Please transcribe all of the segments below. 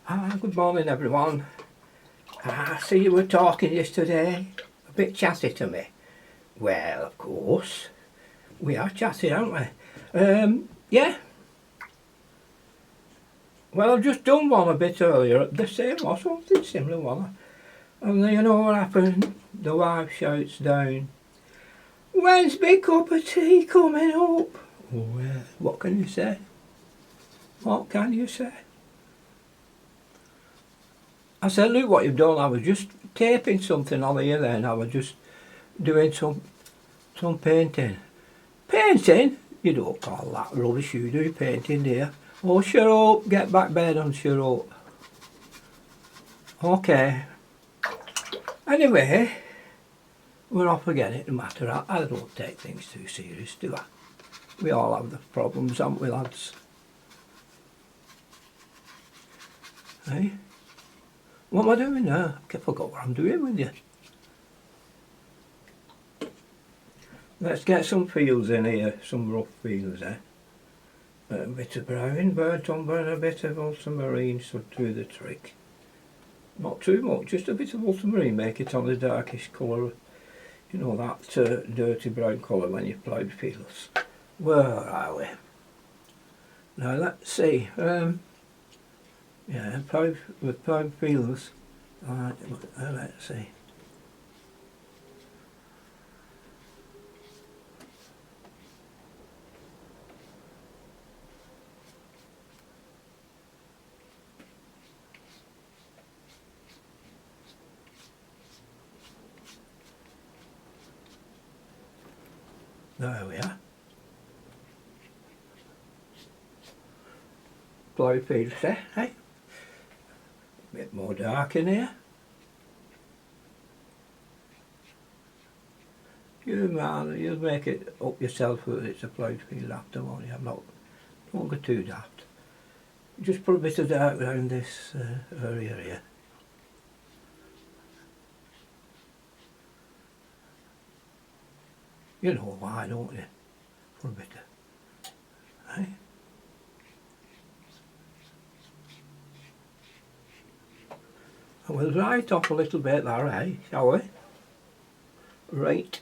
Good morning everyone. I see you were talking yesterday, a bit chatty to me. Well, of course, we are chatty, aren't we? Yeah. Well, I've just done one a bit earlier, the same or something similar one. And you know what happened? The wife shouts down, "When's my cup of tea coming up?" Well, what can you say? What can you say? I said, "Look what you've done. I was just taping something on here then. I was just doing some painting." Painting? You don't call that rubbish, you do painting, dear. Oh, shut up. Get back bed and shut up. Okay. Anyway, we're off again. It doesn't matter. I don't take things too serious, do I? We all have the problems, haven't we, lads? Hey? What am I doing now? I forgot what I'm doing with you. Let's get some fields in here, some rough fields, eh? A bit of brown, burnt umber and a bit of ultramarine should do the trick. Not too much, just a bit of ultramarine, make it on the darkish colour. You know, that dirty brown colour when you plough fields. Where are we? Now let's see. Yeah, with ploughed fields. Let's see. There we are. Ploughed fields, eh? Hey? A bit more dark in here. You man, you'll make it up yourself that it's a ploughed field after, won't you? Don't go too daft. Just put a bit of dark around this area here. You know why, don't you? For a bit of, hey? And we'll right off a little bit there, eh? Shall we? Right.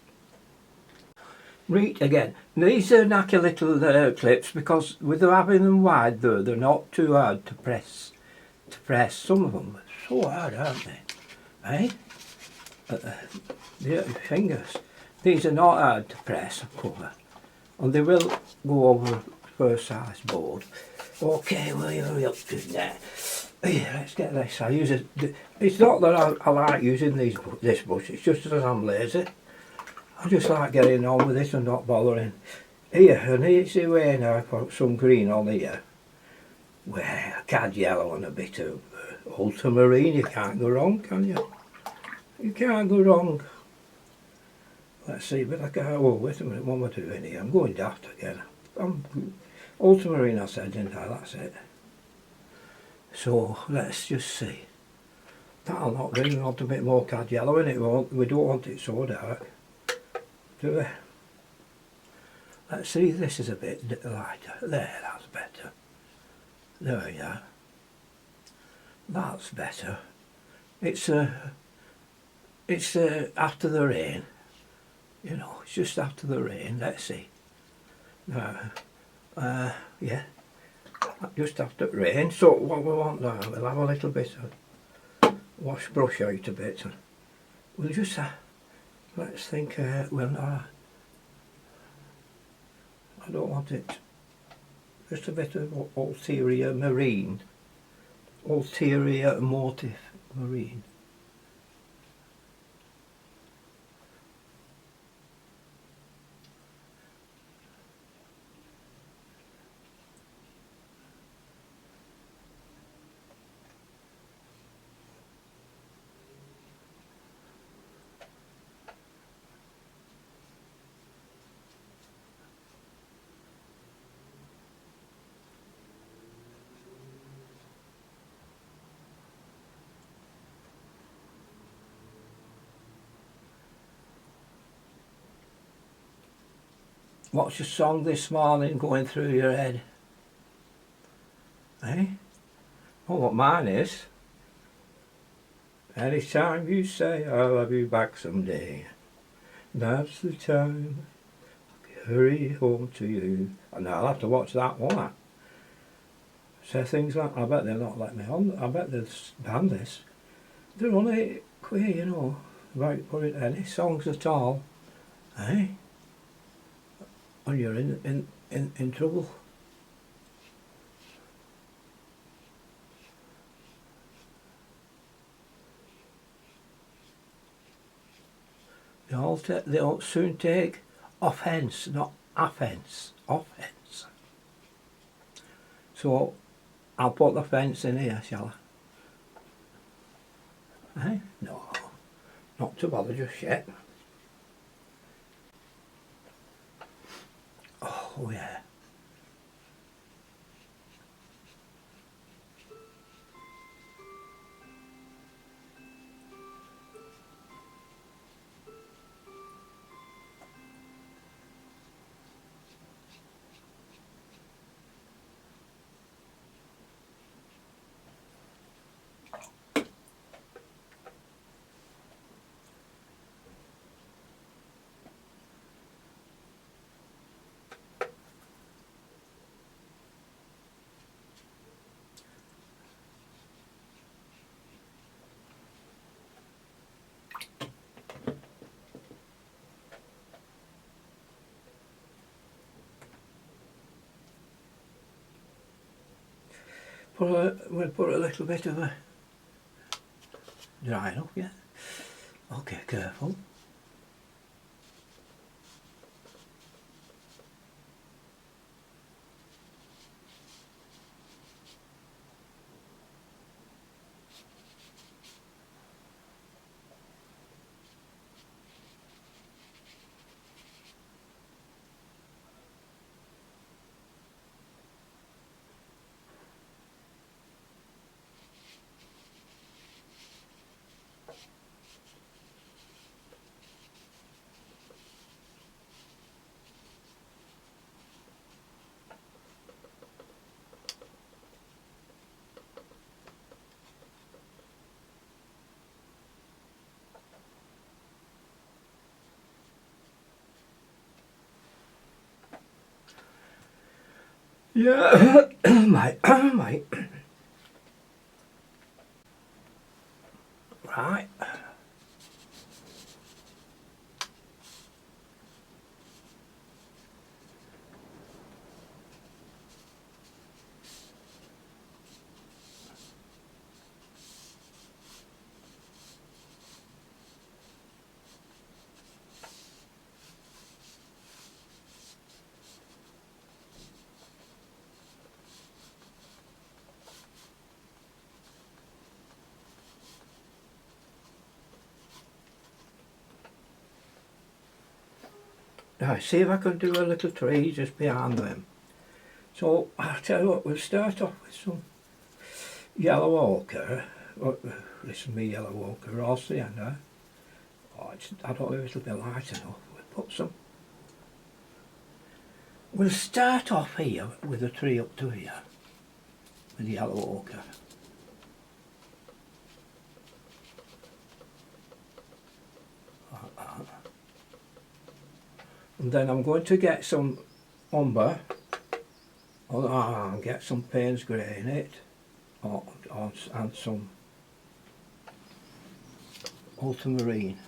Right again. These are knacky little clips because with having them wide though, they're not too hard to press. Some of them are so hard, aren't they? Eh? The fingers. These are not hard to press and cover. And they will go over first size board. Okay, well you're up to there. Here, let's get this. I use it. It's not that I like using this brush, it's just that I'm lazy. I just like getting on with it and not bothering. Here, an easy way now, I put some green on here. Well, a cad yellow and a bit of ultramarine, you can't go wrong, can you? You can't go wrong. Let's see, but I can't, oh wait a minute, what am I doing here? I'm going daft again. Ultramarine I said, didn't I? That's it. So, let's just see. That'll not do, we want a bit more cad yellow in it, we don't want it so dark. Do we? Let's see, this is a bit lighter. There, that's better. There we are. That's better. It's after the rain. You know, it's just after the rain. Let's see. Now, yeah, just after rain. So what we want now, we'll have a little bit of wash brush out a bit. And we'll just let's think. Well, no, I don't want it. Just a bit of ulterior motif marine. What's your song this morning going through your head? Eh? Oh, what mine is. Anytime you say I'll be back someday, that's the time I hurry home to you. And I'll have to watch that, won't I? Say things like, I bet they'll not let me on. I bet they'll ban this. They're only queer, you know, about putting any songs at all. Eh? And you're in trouble. They'll soon take offence, not offence. Offence. So I'll put the fence in here, shall I? Eh? No, not to bother just yet. Oh yeah. We'll put a little bit of a drying up, yeah. Okay, careful. Yeah, mate. Right. Now, see if I can do a little tree just behind them. So, I'll tell you what, we'll start off with some yellow ochre. This is me yellow ochre, raw sienna. Oh, I don't know if it'll be light enough. We'll put some. We'll start off here with a tree up to here, with yellow ochre. Like that. And then I'm going to get some umber, and get some Payne's grey in it, and some ultramarine.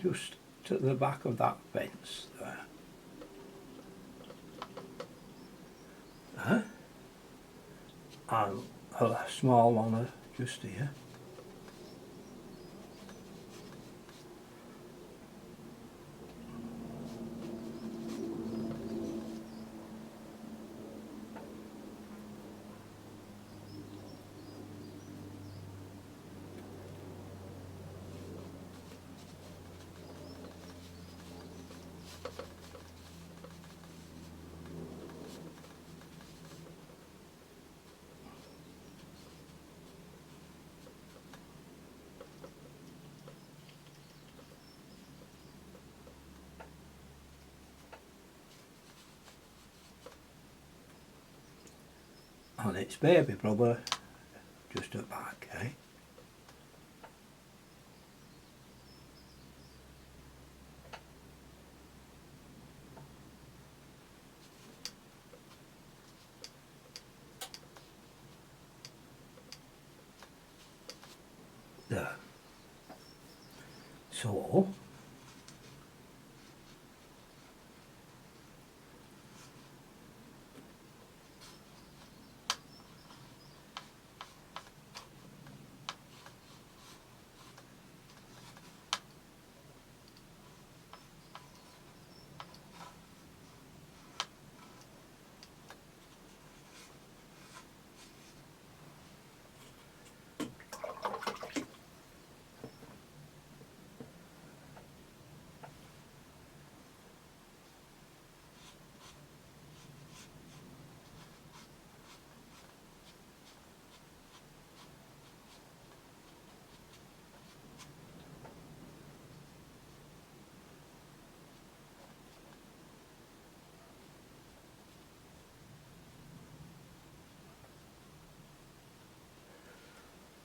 Just to the back of that fence there. And a small one just here. and its baby brother just at back, eh? There. So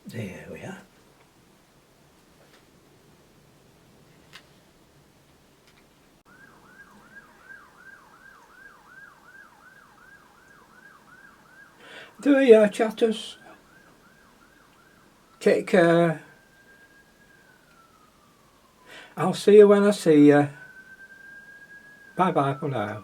there we are. There you are, chatters. Take care. I'll see you when I see you. Bye bye for now.